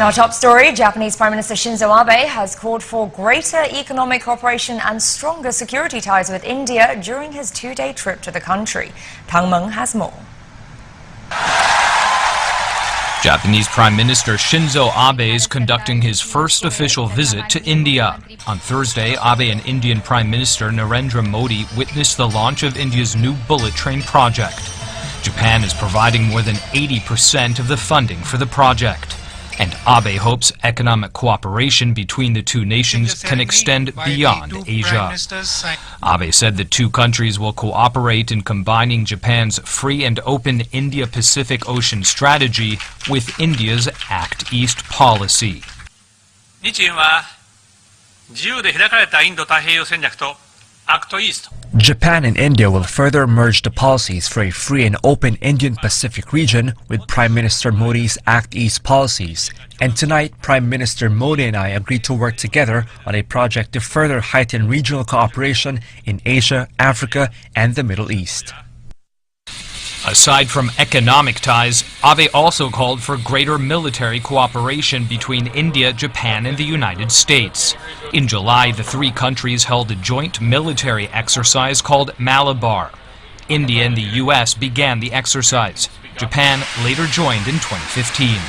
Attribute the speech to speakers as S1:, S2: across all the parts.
S1: Our top story, Japanese Prime Minister Shinzo Abe has called for greater economic cooperation and stronger security ties with India during his two-day trip to the country. Tang Meng has more.
S2: Japanese Prime Minister Shinzo Abe is conducting his first official visit to India. On Thursday, Abe and Indian Prime Minister Narendra Modi witnessed the launch of India's new bullet train project. Japan is providing more than 80% of the funding for the project. And Abe hopes economic cooperation between the two nations can extend beyond Asia. Abe said the two countries will cooperate in combining Japan's free and open Indo-Pacific Ocean strategy with India's Act East policy.
S3: Japan and India will further merge the policies for a free and open Indian-Pacific region with Prime Minister Modi's Act East policies. And tonight, Prime Minister Modi and I agreed to work together on a project to further heighten regional cooperation in Asia, Africa, and the Middle East.
S2: Aside from economic ties, Abe also called for greater military cooperation between India, Japan, and the United States. In July, the three countries held a joint military exercise called Malabar. India and the U.S. began the exercise. Japan later joined in 2015.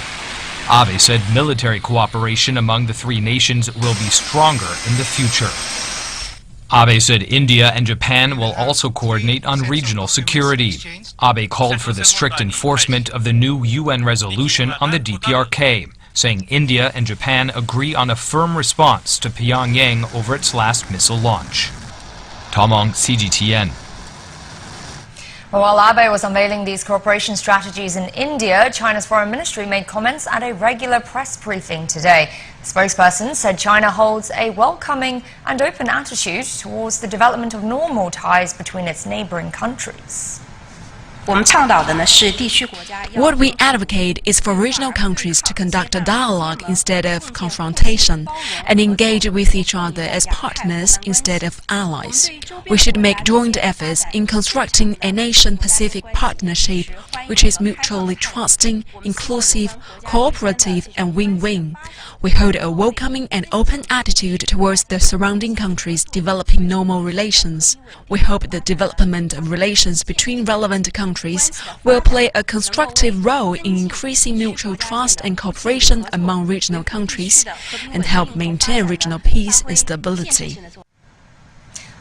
S2: Abe said military cooperation among the three nations will be stronger in the future. Abe said India and Japan will also coordinate on regional security. Abe called for the strict enforcement of the new UN resolution on the DPRK, saying India and Japan agree on a firm response to Pyongyang over its last missile launch. Tamong, CGTN.
S1: While Abe was unveiling these cooperation strategies in India, China's foreign ministry made comments at a regular press briefing today. The spokesperson said China holds a welcoming and open attitude towards the development of normal ties between its neighboring countries.
S4: What we advocate is for regional countries to conduct a dialogue instead of confrontation and engage with each other as partners instead of allies. We should make joint efforts in constructing a nation-Pacific partnership which is mutually trusting, inclusive, cooperative, and win-win. We hold a welcoming and open attitude towards the surrounding countries developing normal relations. We hope the development of relations between relevant countries will play a constructive role in increasing mutual trust and cooperation among regional countries and help maintain regional peace and stability.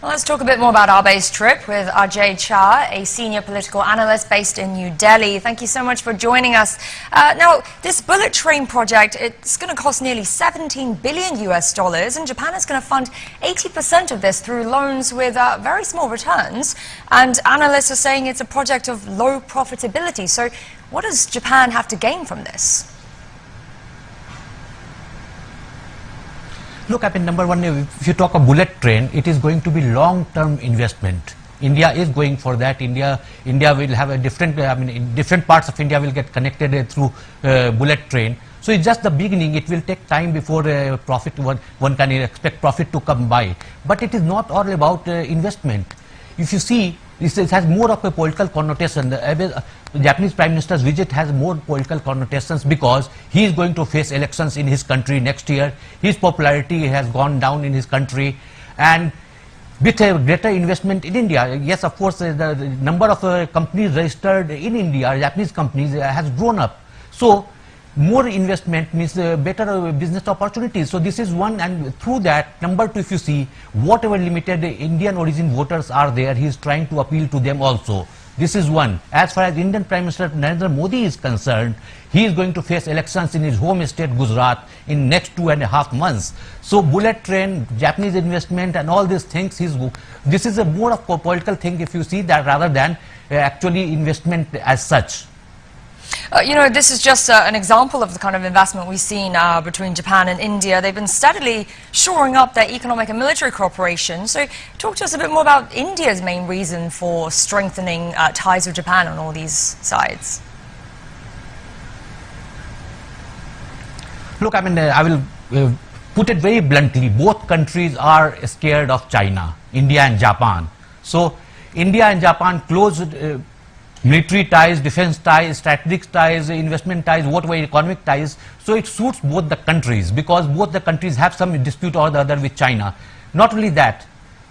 S1: Well, let's talk a bit more about Abe's trip with Ajay Cha, a senior political analyst based in New Delhi. Thank you so much for joining us. Now, this bullet train project, it's going to cost nearly $17 billion US, and Japan is going to fund 80% of this through loans with very small returns. And analysts are saying it's a project of low profitability. So what does Japan have to gain from this?
S5: Look, I mean, number one, if you talk a bullet train, it is going to be long-term investment. India is going for that. India will have a different, in different parts of India will get connected through bullet train. So it's just the beginning. It will take time before profit, one can expect profit to come by. But it is not all about investment. If you see, it has more of a political connotation. The Japanese Prime Minister's visit has more political connotations because he is going to face elections in his country next year. His popularity has gone down in his country, and with a greater investment in India, yes, of course, the number of companies registered in India, Japanese companies, has grown up. So more investment means better business opportunities. So this is one, and through that, number two, if you see, whatever limited Indian origin voters are there, he is trying to appeal to them also. This is one. As far as Indian Prime Minister Narendra Modi is concerned, he is going to face elections in his home state Gujarat in next 2.5 months. So bullet train, Japanese investment and all these things, this is a more of a political thing if you see that rather than actually investment as such.
S1: You know, this is just an example of the kind of investment we've seen between Japan and India. They've been steadily shoring up their economic and military cooperation. So talk to us a bit more about India's main reason for strengthening ties with Japan on all these sides.
S5: Look, I mean, I will put it very bluntly. Both countries are scared of China, India and Japan. So India and Japan closed military ties, defense ties, strategic ties, investment ties, whatever economic ties. So it suits both the countries because both the countries have some dispute or the other with China. Not only that,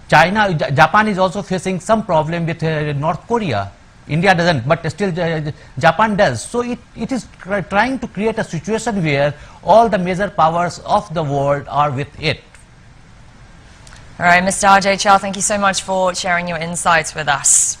S5: Japan is also facing some problem with North Korea. India doesn't, but still Japan does. So it is trying to create a situation where all the major powers of the world are with it.
S1: All right, Mr. Ajay Char, thank you so much for sharing your insights with us.